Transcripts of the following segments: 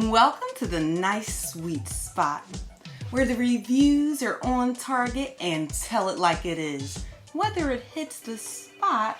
Welcome to the nice sweet spot where the reviews are on target and tell it like it is, whether it hits the spot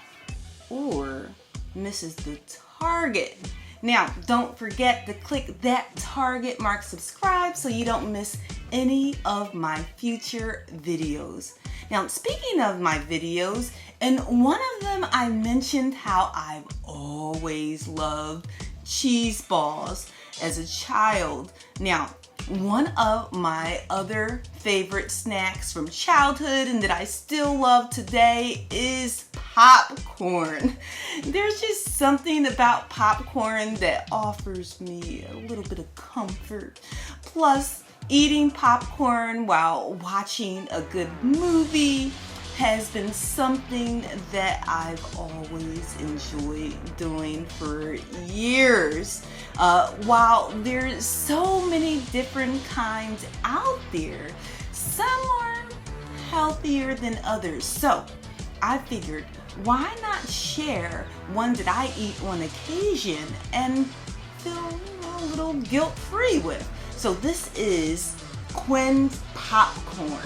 or misses the target. Now, don't forget to click that target mark subscribe so you don't miss any of my future videos. Now, speaking of my videos, in one of them I mentioned how I've always loved cheese balls as a child. Now, one of my other favorite snacks from childhood and that I still love today is popcorn. There's just something about popcorn that offers me a little bit of comfort. Plus, eating popcorn while watching a good movie has been something that I've always enjoyed doing for years. While there's so many different kinds out there, some are healthier than others. So I figured, why not share one that I eat on occasion and feel a little guilt-free with? So this is Quinn's popcorn.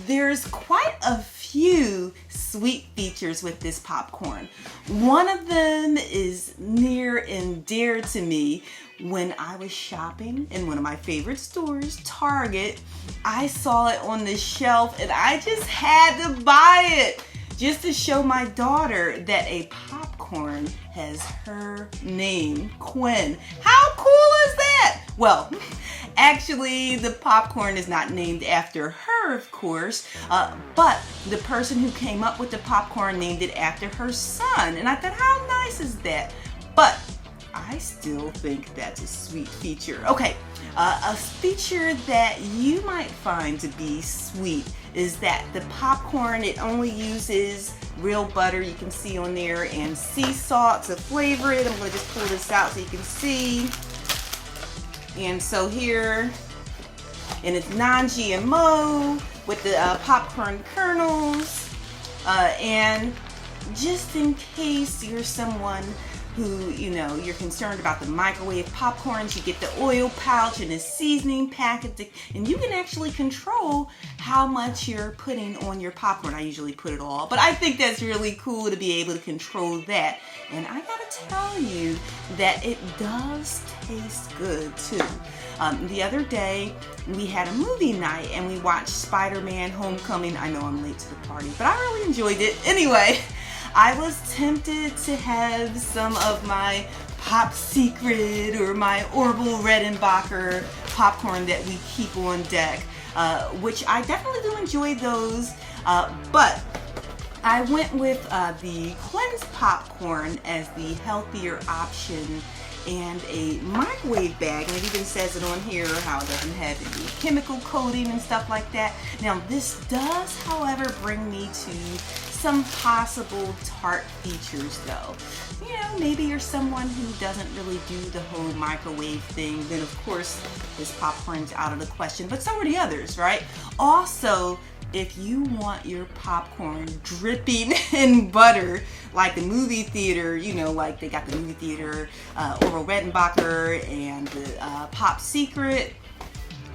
There's quite a few sweet features with this popcorn. One of them is near and dear to me. When I was shopping in one of my favorite stores, Target, I saw it on the shelf and I just had to buy it just to show my daughter that a popcorn has her name, Quinn. How cool is that? Well, actually, the popcorn is not named after her, of course, but the person who came up with the popcorn named it after her son. And I thought, how nice is that? But I still think that's a sweet feature. Okay, a feature that you might find to be sweet is that the popcorn, it only uses real butter, you can see on there, and sea salt to flavor it. I'm going to just pull this out so you can see. And so here, and it's non-GMO with the popcorn kernels. And just in case you're someone who, you're concerned about the microwave popcorns, you get the oil pouch and the seasoning packet, and you can actually control how much you're putting on your popcorn. I usually put it all, but I think that's really cool to be able to control that. And I gotta tell you that it does taste good too. The other day, we had a movie night and we watched Spider-Man Homecoming. I know I'm late to the party, but I really enjoyed it. Anyway, I was tempted to have some of my Pop Secret or my Orville Redenbacher popcorn that we keep on deck, which I definitely do enjoy those, but I went with the Quinn's popcorn as the healthier option and a microwave bag, and it even says it on here how it doesn't have any chemical coating and stuff like that. Now this does, however, bring me to some possible tart features though. Maybe you're someone who doesn't really do the whole microwave thing, then of course this popcorn's out of the question, but so are the others, right? Also, if you want your popcorn dripping in butter, like the movie theater, like they got the movie theater, Orville Redenbacher and the Pop Secret,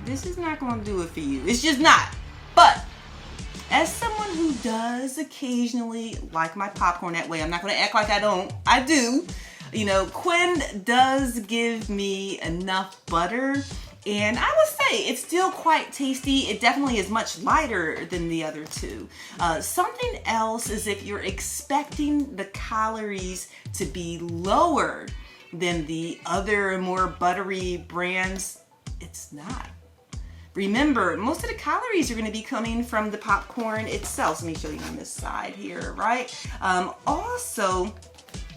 this is not going to do it for you. It's just not. But as someone who does occasionally like my popcorn that way, I'm not going to act like I don't. I do. Quinn does give me enough butter, and I would say it's still quite tasty. It definitely is much lighter than the other two. Something else is if you're expecting the calories to be lower than the other more buttery brands, it's not. Remember, most of the calories are going to be coming from the popcorn itself. Let me show you on this side here, right? Also,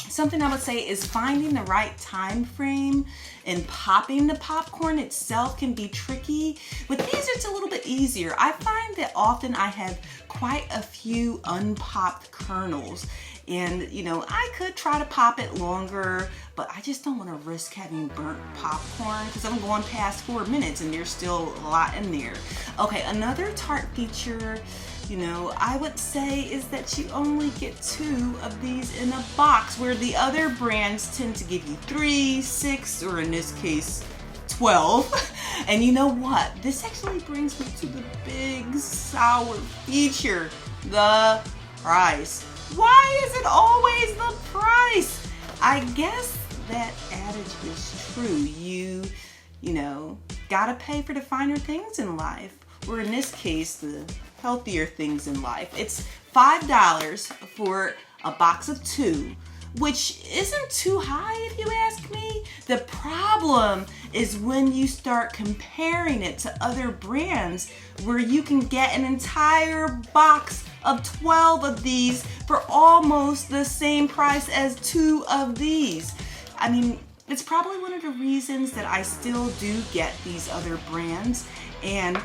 something I would say is finding the right time frame and popping the popcorn itself can be tricky. With these, it's a little bit easier. I find that often I have quite a few unpopped kernels. And, I could try to pop it longer, but I just don't want to risk having burnt popcorn because I'm going past 4 minutes and there's still a lot in there. Okay, another tart feature, I would say is that you only get 2 of these in a box, where the other brands tend to give you 3, 6, or in this case, 12. And you know what? This actually brings me to the big sour feature, the price. Why is it always the price? I guess that adage is true. You know, gotta pay for the finer things in life, or in this case, the healthier things in life. It's $5 for a box of 2, which isn't too high if you ask me. The problem is when you start comparing it to other brands where you can get an entire box of 12 of these for almost the same price as 2 of these. I mean, it's probably one of the reasons that I still do get these other brands, and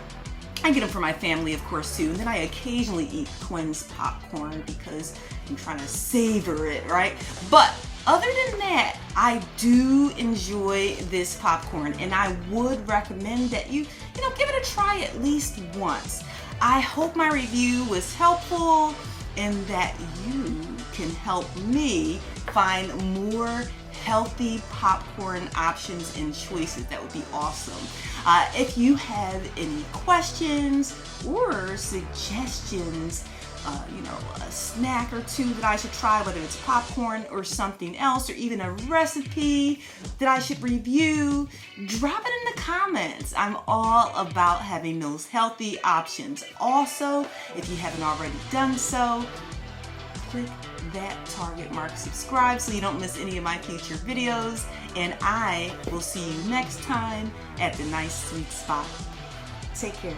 I get them for my family, of course, too. And then I occasionally eat Quinn's popcorn because I'm trying to savor it, right? But other than that, I do enjoy this popcorn, and I would recommend that you give it a try at least once. I hope my review was helpful and that you can help me find more healthy popcorn options and choices. That would be awesome. If you have any questions or suggestions, a snack or 2 that I should try, whether it's popcorn or something else, or even a recipe that I should review, drop it in the comments. I'm all about having those healthy options. Also, if you haven't already done so, click that target mark subscribe so you don't miss any of my future videos, and I will see you next time at the nice sweet spot. Take care.